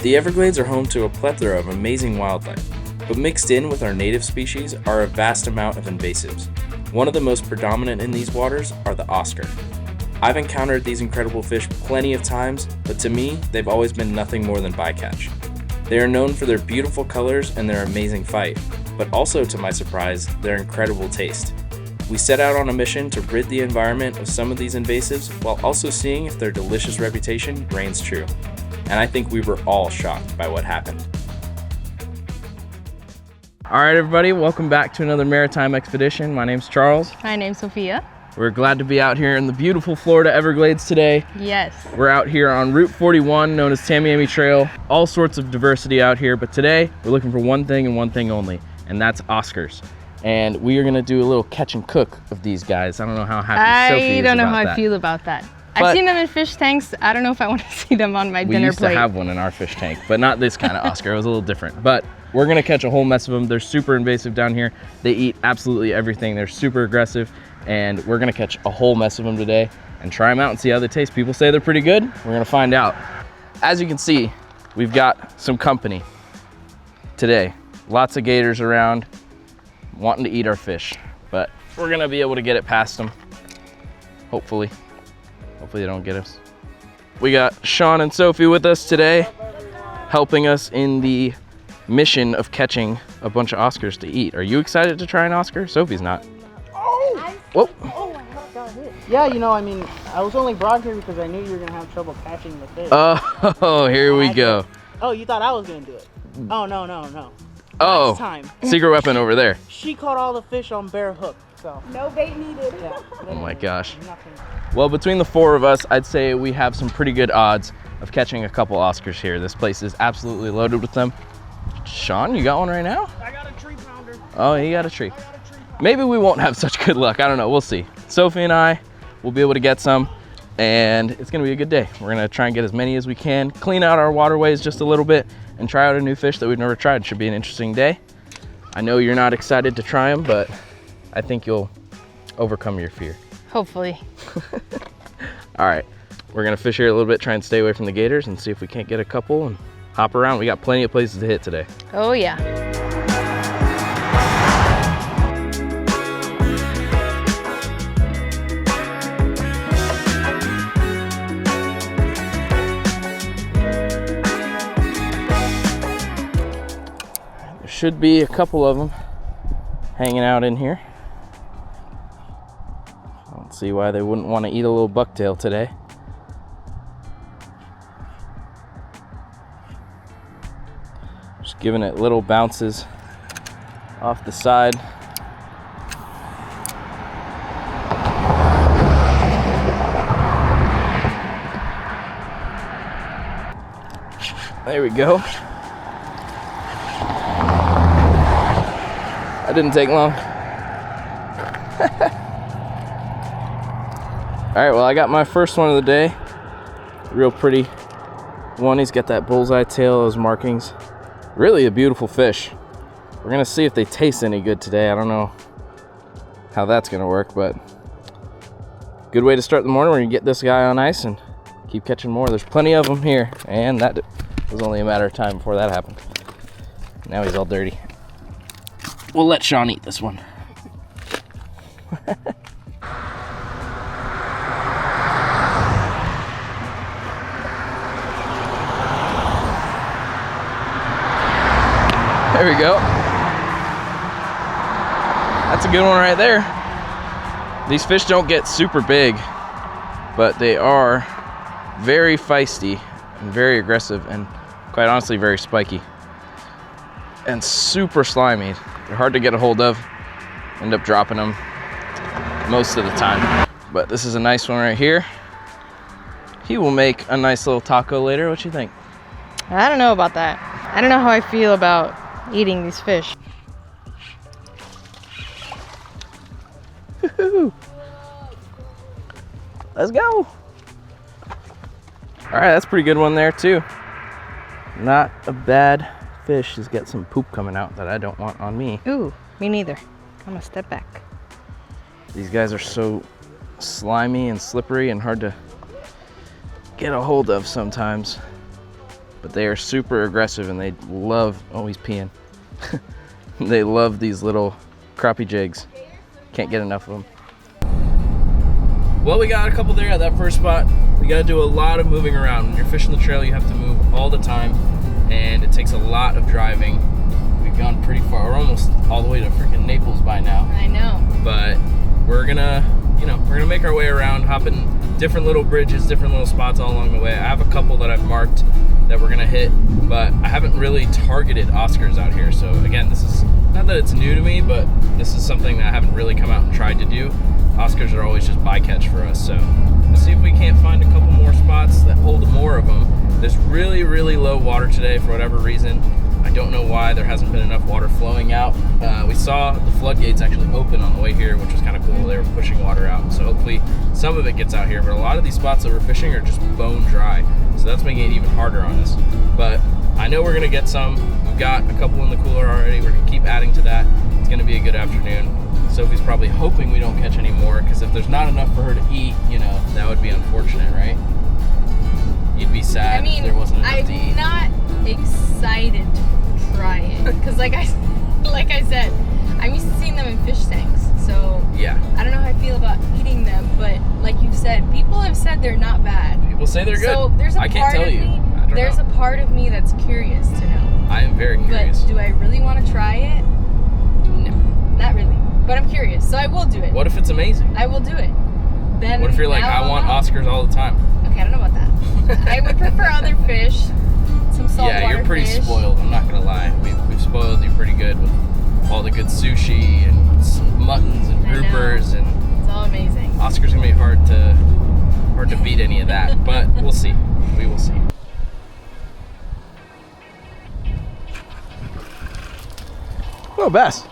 The Everglades are home to a plethora of amazing wildlife, but mixed in with our native species are a vast amount of invasives. One of the most predominant in these waters are the Oscar. I've encountered these incredible fish plenty of times, but to me, they've always been nothing more than bycatch. They are known for their beautiful colors and their amazing fight, but also, to my surprise, their incredible taste. We set out on a mission to rid the environment of some of these invasives while also seeing if their delicious reputation reigns true. And I think we were all shocked by what happened. All right, everybody, welcome back to another maritime expedition. My name's Charles. My name's Sophia. We're glad to be out here in the beautiful Florida Everglades today. Yes. We're out here on Route 41, known as Tamiami Trail. All sorts of diversity out here, but today we're looking for one thing and one thing only, and that's Oscars. And we are gonna do a little catch and cook of these guys. I don't know how happy Sophie is about that. I don't know how I feel about that. I've seen them in fish tanks. I don't know if I want to see them on my dinner plate. We used to have one in our fish tank, but not this kind of Oscar. It was a little different. But we're gonna catch a whole mess of them. They're super invasive down here. They eat absolutely everything. They're super aggressive, and we're gonna catch a whole mess of them today and try them out and see how they taste. People say they're pretty good. We're gonna find out. As you can see, we've got some company today. Lots of gators around wanting to eat our fish, but we're gonna be able to get it past them, hopefully. Hopefully they don't get us. We got Sean and Sophie with us today, helping us in the mission of catching a bunch of Oscars to eat. Are you excited to try an Oscar? Sophie's not. Oh! Whoa. Oh, my God, got hit. Yeah, you know, I mean, I was only brought here because I knew you were gonna have trouble catching the fish. Oh, here we go. Oh, you thought I was gonna do it? Oh, no. Oh, Last time. secret weapon over there. She caught all the fish on bare hook, so. No bait needed. Yeah. Oh my gosh. Nothing. Well, between the four of us, I'd say we have some pretty good odds of catching a couple Oscars here. This place is absolutely loaded with them. Sean, you got one right now? I got a tree pounder. Oh, he got a tree. Maybe we won't have such good luck. I don't know. We'll see. Sophie and I will be able to get some, and it's going to be a good day. We're going to try and get as many as we can, clean out our waterways just a little bit, and try out a new fish that we've never tried. Should be an interesting day. I know you're not excited to try them, but I think you'll overcome your fear. Hopefully. All right, we're gonna fish here a little bit, try and stay away from the gators and see if we can't get a couple and hop around. We got plenty of places to hit today. Oh yeah. There should be a couple of them hanging out in here. See why they wouldn't want to eat a little bucktail today. Just giving it little bounces off the side. There we go. That didn't take long. All right, well, I got my first one of the day. Real pretty one. He's got that bullseye tail, those markings. Really a beautiful fish. We're gonna see if they taste any good today. I don't know how that's gonna work, but good way to start the morning. We're gonna get this guy on ice and keep catching more. There's plenty of them here, and that was only a matter of time before that happened. Now he's all dirty. We'll let Sean eat this one. There we go. That's a good one right there. These fish don't get super big, but they are very feisty and very aggressive and quite honestly very spiky and super slimy. They're hard to get a hold of. End up dropping them most of the time. But this is a nice one right here. He will make a nice little taco later. What you think? I don't know about that. I don't know how I feel about eating these fish. Let's go. All right, that's a pretty good one there too. Not a bad fish. He's got some poop coming out that I don't want on me. Ooh, me neither. I'm gonna step back. These guys are so slimy and slippery and hard to get a hold of sometimes. but they are super aggressive and they love, oh, he's peeing. They love these little crappie jigs. Can't get enough of them. Well, we got a couple there at that first spot. We got to do a lot of moving around. When you're fishing the trail, you have to move all the time, and it takes a lot of driving. We've gone pretty far. We're almost all the way to freaking Naples by now. I know. But we're gonna, we're gonna make our way around, hopping different little bridges, different little spots all along the way. I have a couple that I've marked that we're gonna hit, but I haven't really targeted Oscars out here. So again, this is not that it's new to me, but this is something that I haven't really come out and tried to do. Oscars are always just bycatch for us, so let's see if we can't find a couple more spots that hold more of them. There's really, really low water today for whatever reason. I don't know why. There hasn't been enough water flowing out. We saw the floodgates actually open on the way here, which was kind of cool. They were pushing water out, so hopefully some of it gets out here, but a lot of these spots that we're fishing are just bone dry, so that's making it even harder on us. But I know we're gonna get some. We've got a couple in the cooler already. We're gonna keep adding to that. It's gonna be a good afternoon. Sophie's probably hoping we don't catch any more, because if there's not enough for her to eat, that would be unfortunate, right? You'd be sad if there wasn't enough to eat. I'm not excited to try it, because like I said, I'm used to seeing them in fish tanks, so yeah. I don't know how I feel about eating them, but like you've said, people have said they're not bad. People say they're good. So there's a part of me that's curious to know. I am very curious. But do I really want to try it? No, not really. But I'm curious, so I will do it. What if it's amazing? I will do it. Then what if you're like, I want Oscars all the time? Okay, I don't know about that. I would prefer other fish, some saltwater fish. Yeah, you're pretty spoiled, I'm not gonna lie. We've spoiled you pretty good with all the good sushi and muttons and groupers, and it's all amazing. Oscars gonna be hard to beat any of that, but we'll see. We will see. Oh, bass.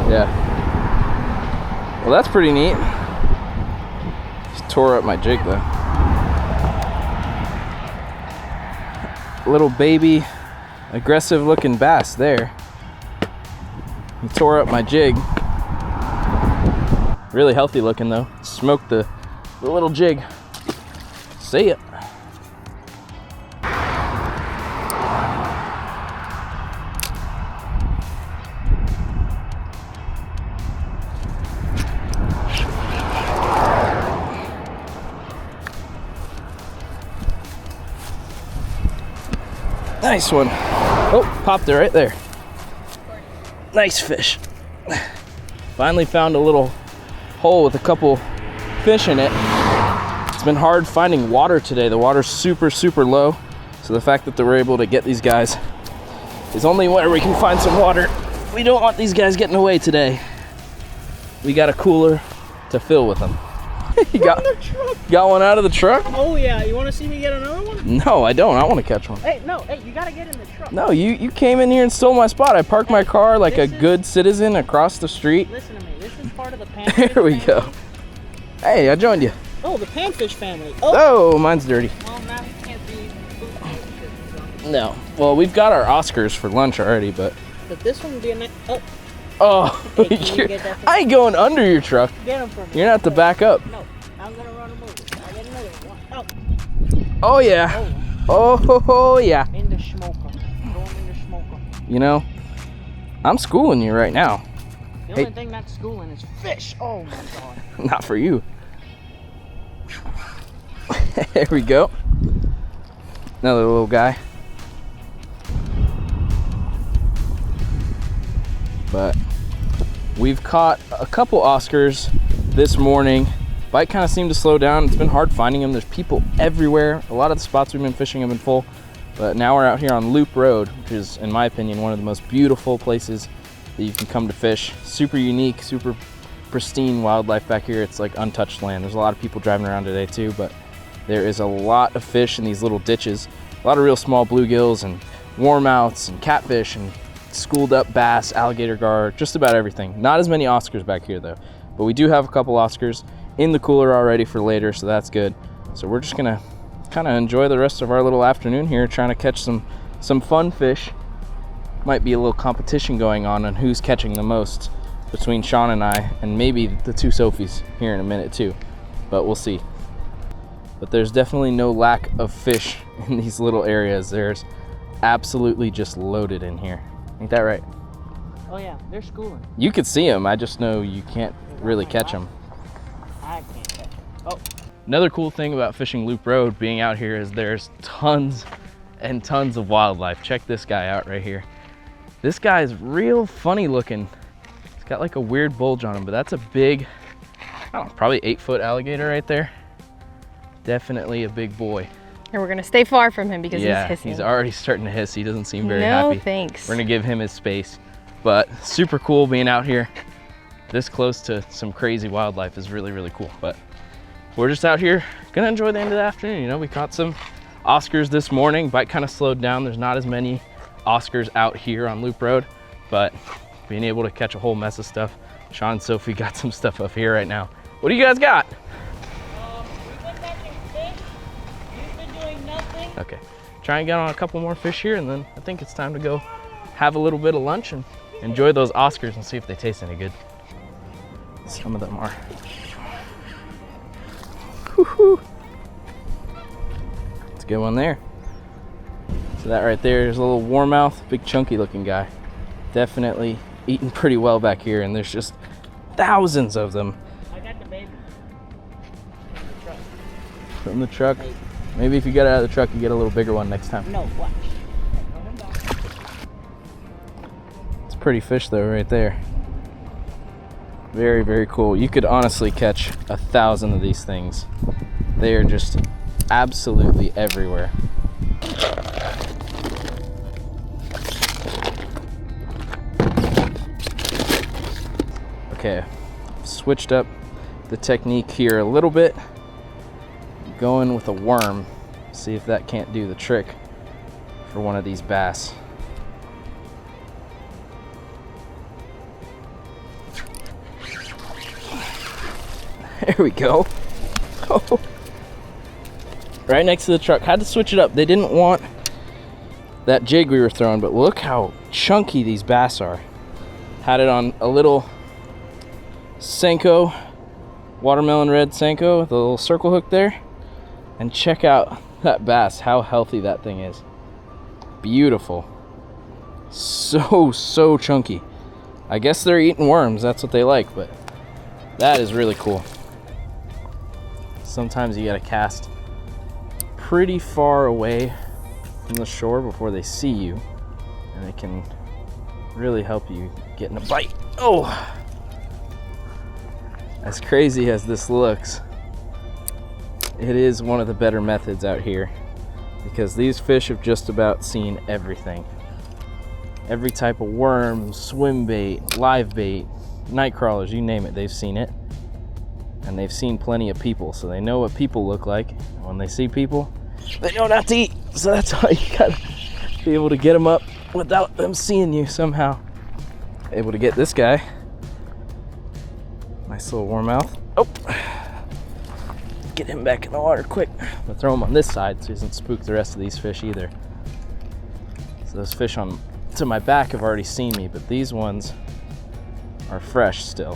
Yeah. Well, that's pretty neat. Just tore up my jig though. Little baby, aggressive looking bass there. He tore up my jig. Really healthy looking though. Smoked the little jig. See ya. Nice one. Oh, popped it right there. Nice fish. Finally found a little hole with a couple fish in it. It's been hard finding water today. The water's super, super low. So the fact that we're able to get these guys is only where we can find some water. We don't want these guys getting away today. We got a cooler to fill with them. You got one out of the truck? Oh yeah, you want to see me get another one? No, I don't. I want to catch one. Hey, no, hey, you gotta get in the truck. No, you came in here and stole my spot. I parked my car like a good citizen across the street. Listen to me, this is part of the panfish There we go. Hey, I joined you. Oh, the panfish family. Oh, mine's dirty. Well, now you can't be food. No. Well, we've got our Oscars for lunch already, but this one would be a nice. Oh, Hey, can you get that from I ain't going under your truck. Get them from me. You're gonna have to back up. No, I'm gonna run them over. I get another one. Oh yeah. Oh yeah. In the smoker. Throw them in the smoker. I'm schooling you right now. The only thing not schooling is fish. Oh my god. Not for you. There we go. Another little guy. But we've caught a couple Oscars this morning. Bite kind of seemed to slow down. It's been hard finding them. There's people everywhere. A lot of the spots we've been fishing have been full. But now we're out here on Loop Road, which is, in my opinion, one of the most beautiful places that you can come to fish. Super unique, super pristine wildlife back here. It's like untouched land. There's a lot of people driving around today too, but there is a lot of fish in these little ditches. A lot of real small bluegills and warmouths and catfish and schooled up bass, alligator gar, just about everything. Not as many Oscars back here though, but we do have a couple Oscars in the cooler already for later, so that's good. So we're just gonna kind of enjoy the rest of our little afternoon here, trying to catch some fun fish. Might be a little competition going on who's catching the most between Sean and I, and maybe the two Sophies here in a minute too, but we'll see. But there's definitely no lack of fish in these little areas. There's absolutely just loaded in here. Ain't that right? Oh yeah, they're schooling. You could see them, I just know you can't really catch them. I can't catch them. Oh. Another cool thing about fishing Loop Road, being out here, is there's tons and tons of wildlife. Check this guy out right here. This guy is real funny looking. He's got like a weird bulge on him, but that's a big, I don't know, probably 8-foot alligator right there. Definitely a big boy. And we're gonna stay far from him because Yeah, he's hissing. he's already starting to hiss. He doesn't seem very no, happy. Thanks. We're gonna give him his space. But super cool being out here this close to some crazy wildlife is really, really cool. But we're just out here gonna enjoy the end of the afternoon. You know, we caught some Oscars this morning. Bite kind of slowed down. There's not as many Oscars out here on Loop Road, but being able to catch a whole mess of stuff. Sean and Sophie got some stuff up here right now. What do you guys got? We've been catching fish. You've been doing nothing. Okay, try and get on a couple more fish here, and then I think it's time to go have a little bit of lunch and enjoy those Oscars and see if they taste any good. Some of them are. Woo-hoo. It's a good one there. So that right there is a little warmouth, big chunky looking guy. Definitely eating pretty well back here, and there's just thousands of them. I got the baby. In the truck. From the truck. Maybe if you get out of the truck, you get a little bigger one next time. No, watch. It's a pretty fish though right there. Very, very cool. You could honestly catch 1,000 of these things. They are just absolutely everywhere. Okay, switched up the technique here a little bit. Going with a worm. See if that can't do the trick for one of these bass. There we go. Oh. Right next to the truck. Had to switch it up. They didn't want that jig we were throwing, but look how chunky these bass are. Had it on a little Senko, watermelon red Senko with a little circle hook there. And check out that bass, how healthy that thing is. Beautiful. So chunky. I guess they're eating worms. That's what they like, but that is really cool. Sometimes you gotta cast pretty far away from the shore before they see you, and it can really help you get in a bite. Oh! As crazy as this looks, it is one of the better methods out here because these fish have just about seen everything. Every type of worm, swim bait, live bait, night crawlers, you name it, they've seen it. And they've seen plenty of people, so they know what people look like. And when they see people, they know not to eat. So that's why you gotta be able to get them up without them seeing you somehow. Able to get this guy. Nice little warmouth. Oh! Get him back in the water quick. I'm gonna throw him on this side so he doesn't spook the rest of these fish either. So those fish on to my back have already seen me, but these ones are fresh still.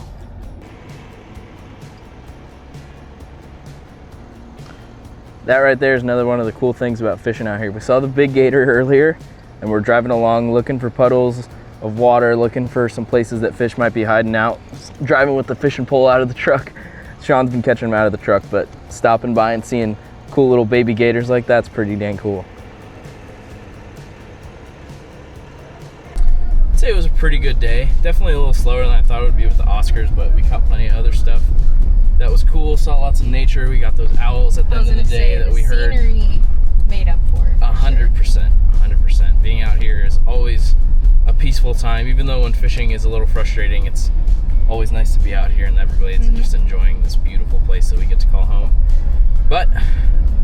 That right there is another one of the cool things about fishing out here. We saw the big gator earlier, and we're driving along looking for puddles of water, looking for some places that fish might be hiding out. Driving with the fishing pole out of the truck. Sean's been catching them out of the truck, but stopping by and seeing cool little baby gators like that's pretty dang cool. I'd say it was a pretty good day. Definitely a little slower than I thought it would be with the Oscars, but we caught plenty of other stuff. That was cool, saw lots of nature. We got those owls at the end of the day that we heard. Scenery made up for it. 100%, 100%. Being out here is always a peaceful time, even though when fishing is a little frustrating, it's always nice to be out here in the Everglades and just enjoying this beautiful place that we get to call home. But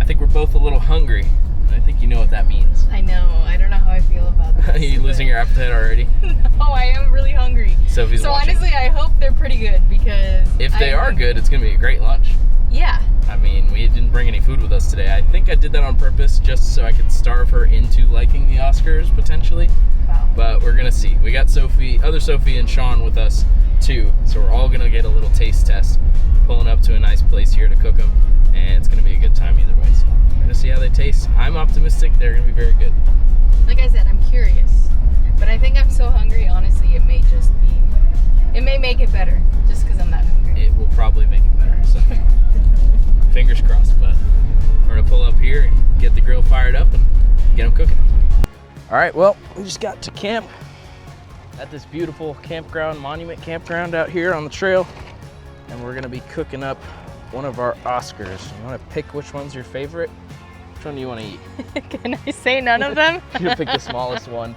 I think we're both a little hungry, and I think you know what that means. I know. I don't know how I feel about this. Are you losing your appetite already? No, I am really hungry. Sophie's so watching. honestly, I hope they're pretty good because If they are good, it's gonna be a great lunch. Yeah, I mean, we didn't bring any food with us today. I think I did that on purpose just so I could starve her into liking the Oscars potentially. Wow. But we're gonna see. We got other Sophie and Sean with us too, so we're all gonna get a little taste test. Pulling up to a nice place here to cook them, and it's gonna be a good time either way. So we're gonna see how they taste. I'm optimistic they're gonna be very good. Like I said, I'm curious, but I think I'm so hungry. Honestly, it may make it better just because I'm that hungry. It will probably make it better. So fingers crossed. But we're gonna pull up here and get the grill fired up and get them cooking. All right, well, we just got to camp at this beautiful campground, monument campground out here on the trail, and we're gonna be cooking up one of our Oscars. You wanna pick which one's your favorite? Which one do you wanna eat? Can I say none of them? You'll pick the smallest one.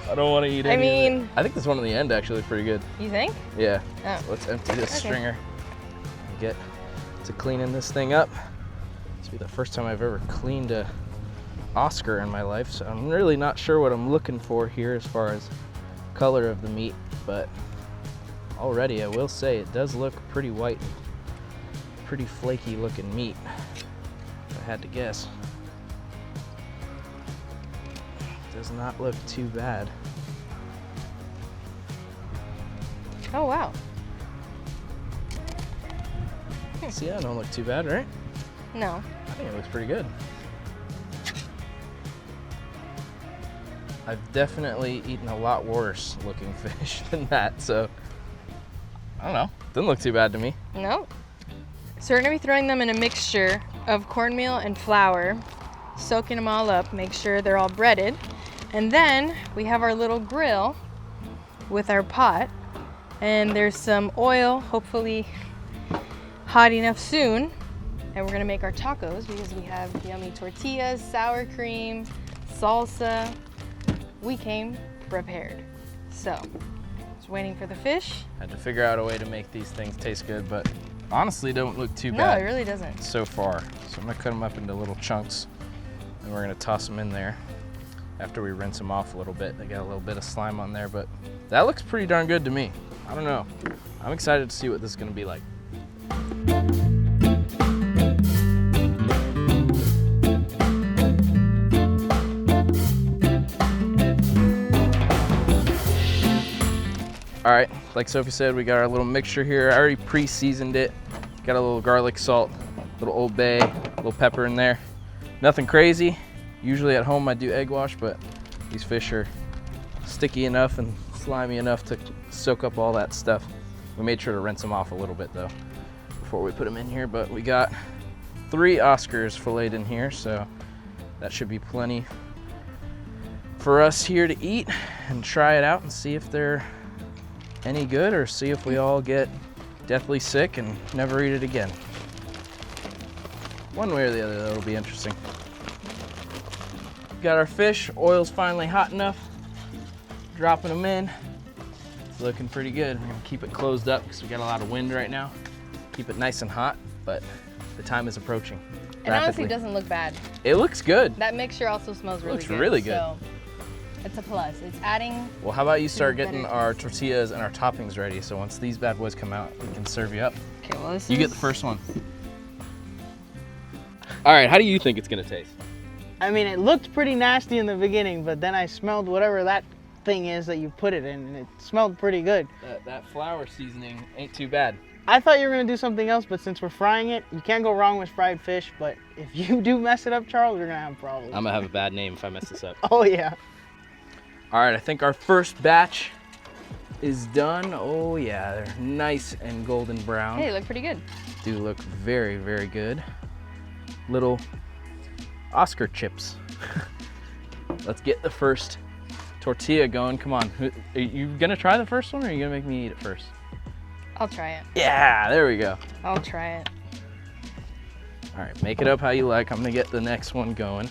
I don't wanna eat any of it. I think this one on the end actually is pretty good. You think? Yeah. Oh. So let's empty this stringer and get to cleaning this thing up. This will be the first time I've ever cleaned a Oscar in my life, so I'm really not sure what I'm looking for here as far as color of the meat, but already I will say it does look pretty white, pretty flaky looking meat, if I had to guess. Does not look too bad. Oh, wow. See, that don't look too bad, right? No. I think it looks pretty good. I've definitely eaten a lot worse looking fish than that, so I don't know. Doesn't look too bad to me. No. So we're gonna be throwing them in a mixture of cornmeal and flour, soaking them all up, make sure they're all breaded. And then we have our little grill with our pot, and there's some oil, hopefully hot enough soon. And we're gonna make our tacos because we have yummy tortillas, sour cream, salsa. We came prepared. So, just waiting for the fish. Had to figure out a way to make these things taste good, but honestly don't look too No, bad. it really doesn't. So far. So I'm gonna cut them up into little chunks, and we're gonna toss them in there after we rinse them off a little bit. They got a little bit of slime on there, but that looks pretty darn good to me. I don't know. I'm excited to see what this is gonna be like. All right, like Sophie said, we got our little mixture here. I already pre-seasoned it. Got a little garlic salt, little Old Bay, a little pepper in there. Nothing crazy. Usually at home I do egg wash, but these fish are sticky enough and slimy enough to soak up all that stuff. We made sure to rinse them off a little bit though before we put them in here, but we got 3 Oscars filleted in here, so that should be plenty for us here to eat and try it out and see if they're any good, or see if we all get deathly sick and never eat it again. One way or the other, that'll be interesting. Got our fish, oil's finally hot enough. Dropping them in. It's looking pretty good. We're gonna keep it closed up because we got a lot of wind right now. Keep it nice and hot, but the time is approaching It honestly doesn't look bad. It looks good. That mixture also smells really Looks good. really good. So it's a plus. It's adding. Well, how about you start better getting our tortillas and our toppings ready, so once these bad boys come out, we can serve you up. Okay, well this You get the first one. All right, how do you think it's gonna taste? I mean, it looked pretty nasty in the beginning, but then I smelled whatever that thing is that you put it in, and it smelled pretty good. That flour seasoning ain't too bad. I thought you were gonna do something else, but since we're frying it, you can't go wrong with fried fish. But if you do mess it up, Charles, you're gonna have problems. I'm gonna have a bad name if I mess this up. Oh yeah. All right, I think our first batch is done. Oh yeah, they're nice and golden brown. Hey, they look pretty good. Do look very, very good. Little Oscar chips. Let's get the first tortilla going. Come on, are you gonna try the first one, or are you gonna make me eat it first? I'll try it. Yeah, there we go. I'll try it. All right, make it up how you like. I'm gonna get the next one going.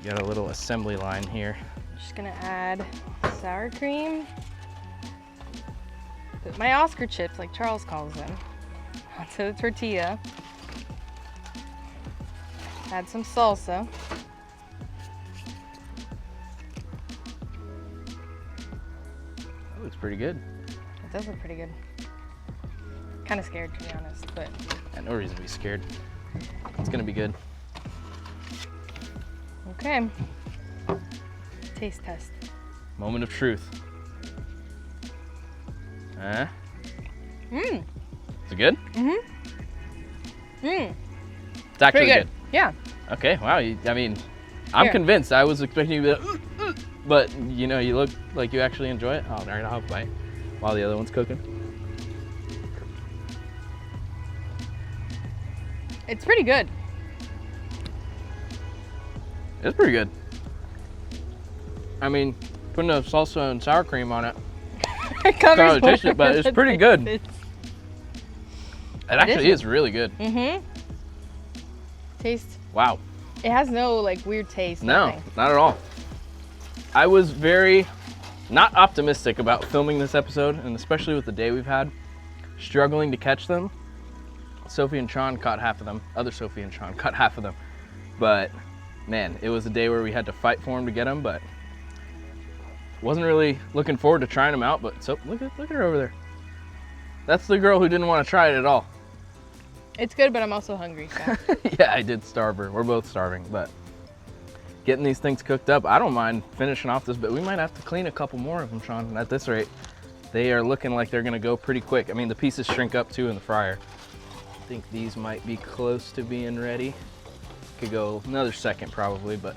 Got a little assembly line here. Just gonna add sour cream. Put my Oscar chips, like Charles calls them, onto the tortilla. Add some salsa. That looks pretty good. It does look pretty good. Kind of scared, to be honest, but. No reason to be scared. It's gonna be good. Okay. Taste test. Moment of truth. Mmm. Is it good? Mm-hmm. Mmm. It's actually Pretty good. Yeah. Okay, wow. I mean, I'm Here. convinced. I was expecting you to be like, but you know, you look like you actually enjoy it. Oh, all right, I'll have a bite while the other one's cooking. It's pretty good. It's pretty good. I mean, putting a salsa and sour cream on it, It covers Can't really taste it, but it's pretty good. It actually is really good. Mm-hmm. Taste. Wow. It has no like weird taste. No, Nothing. not at all. I was very not optimistic about filming this episode, and especially with the day we've had, struggling to catch them. Sophie and Sean caught half of them. Other Sophie and Sean caught half of them. But man, it was a day where we had to fight for them to get them, but wasn't really looking forward to trying them out. But so look at her over there. That's the girl who didn't want to try it at all. It's good, but I'm also hungry. So. Yeah, I did starve her. We're both starving, but getting these things cooked up, I don't mind finishing off this, but we might have to clean a couple more of them, Sean. At this rate, they are looking like they're gonna go pretty quick. I mean, the pieces shrink up too in the fryer. I think these might be close to being ready. Could go another second probably, but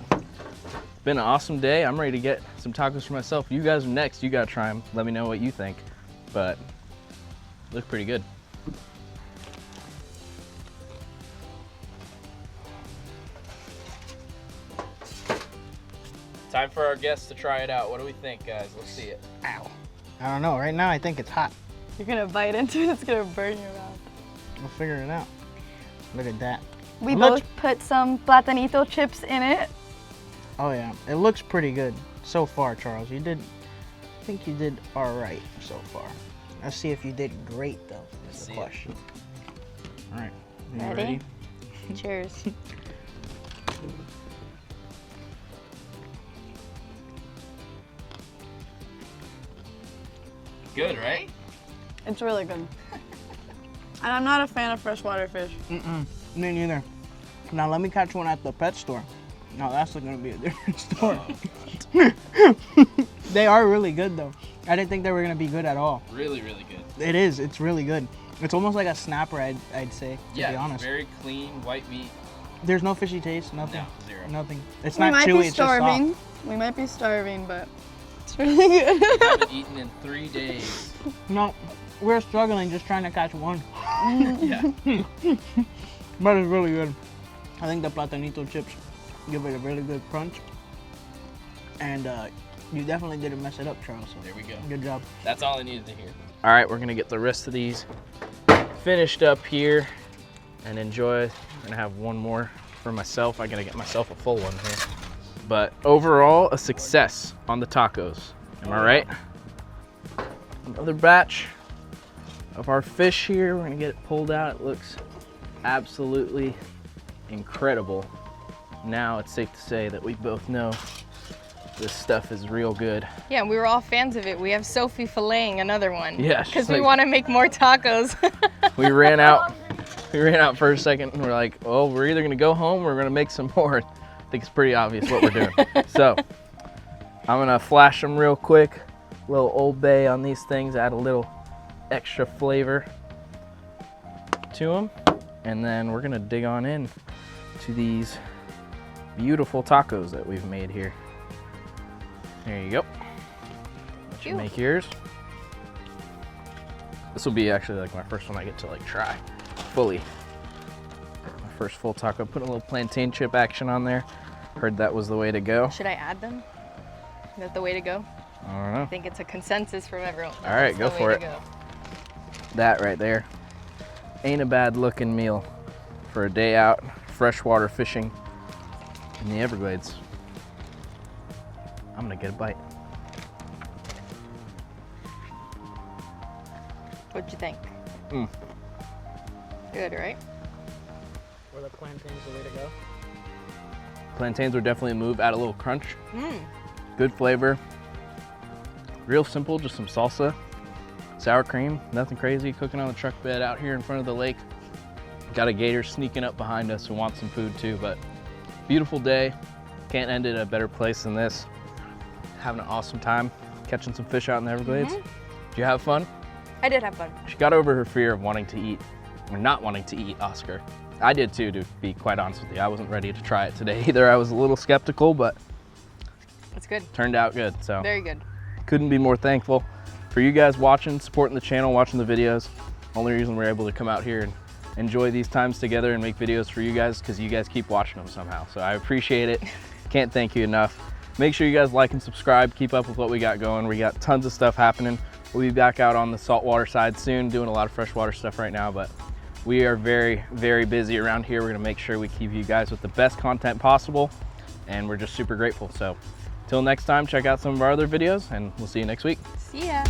been an awesome day. I'm ready to get some tacos for myself. You guys are next. You gotta try them. Let me know what you think, but look pretty good. Time for our guests to try it out. What do we think, guys? Let's see it. Ow. I don't know. Right now, I think it's hot. You're gonna bite into it. It's gonna burn your mouth. We'll figure it out. Look at that. We It both looks- put some platanito chips in it. Oh yeah, it looks pretty good so far, Charles. I think you did all right so far. Let's see if you did great though. That's the question. All right. Are you ready? Cheers. Good, right? It's really good. And I'm not a fan of freshwater fish. Mm-mm. Me neither. Now let me catch one at the pet store. No, that's gonna be a different store. They are really good though. I didn't think they were gonna be good at all. Really, really good. It is. It's really good. It's almost like a snapper, I'd say, to be honest. Very clean white meat. There's no fishy taste, nothing. No, zero. Nothing. It's We not might chewy, be it's just soft. starving. We might be starving, but it's really good. Haven't eaten in 3 days. No, we're struggling just trying to catch one. Yeah. But it's really good. I think the platanito chips give it a really good crunch. And you definitely didn't mess it up, Charles. So There we go. good job. That's all I needed to hear. All right, we're gonna get the rest of these finished up here and enjoy. I'm gonna have one more for myself. I gotta get myself a full one here. But overall, a success on the tacos. Am I right? Another batch of our fish here. We're gonna get it pulled out. It looks absolutely incredible. Now it's safe to say that we both know this stuff is real good. Yeah, we were all fans of it. We have Sophie filleting another one. Yeah, Because she's we like- want to make more tacos. We ran out. We ran out for a second and we're like, oh, we're either gonna go home or we're gonna make some more. I think it's pretty obvious what we're doing. So I'm gonna flash them real quick. A little Old Bay on these things, add a little extra flavor to them. And then we're gonna dig on in to these beautiful tacos that we've made here. There you go. Let you Ew. make yours. This will be actually like my first one I get to like try fully. My first full taco. Put a little plantain chip action on there. Heard that was the way to go. Should I add them? Is that the way to go? I don't know. I think it's a consensus from everyone. All right, That's go the for way it. to go. That right there. Ain't a bad looking meal for a day out freshwater fishing in the Everglades. I'm gonna get a bite. What'd you think? Mm. Good, right? Were the plantains the way to go? Plantains were definitely a move. Add a little crunch. Mmm. Good flavor. Real simple, just some salsa, Sour cream, nothing crazy, cooking on the truck bed out here in front of the lake. Got a gator sneaking up behind us who wants some food too, but beautiful day. Can't end it at a better place than this. Having an awesome time catching some fish out in the Everglades. Did you have fun? I did have fun. She got over her fear of wanting to eat, or not wanting to eat Oscar. I did too, to be quite honest with you. I wasn't ready to try it today either. I was a little skeptical, but It's good. turned out good. So Very good. couldn't be more thankful for you guys watching, supporting the channel, watching the videos. Only reason we're able to come out here and enjoy these times together and make videos for you guys because you guys keep watching them somehow. So I appreciate it. Can't thank you enough. Make sure you guys like and subscribe. Keep up with what we got going. We got tons of stuff happening. We'll be back out on the saltwater side soon, doing a lot of freshwater stuff right now, but we are very, very busy around here. We're gonna make sure we keep you guys with the best content possible, and we're just super grateful. So till next time, check out some of our other videos, and we'll see you next week. See ya.